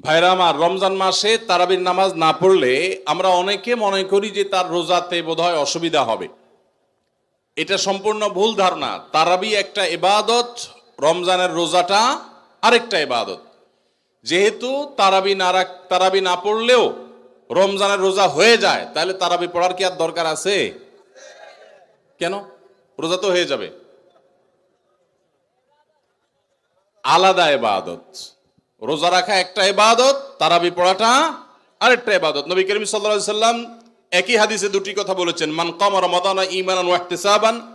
ভাইরা আমার, রমজান মাসে তারাবির নামাজ না পড়লে আমরা অনেকে মনে করি যে তার রোজাতে বোধহয় অসুবিধা হবে। এটা সম্পূর্ণ ভুল ধারণা। তারাবি একটা ইবাদত, রমজানের রোজাটা আরেকটা ইবাদত। যেহেতু তারাবি না পড়লেও রমজানের রোজা হয়ে যায়, তাহলে তারাবি পড়ার কি আর দরকার আছে? কেন? রোজা তো হয়ে যাবে। আলাদা ইবাদত। রোজা রাখা একটা ইবাদত, তারাবি পড়াটা আরেকটা ইবাদত। নবী করিম সাল্লাল্লাহু আলাইহি সাল্লাম একই হাদিসে দুটি কথা বলেছেন, মান কামা রমাদানা ঈমানান ওয়া ইহতিসাবান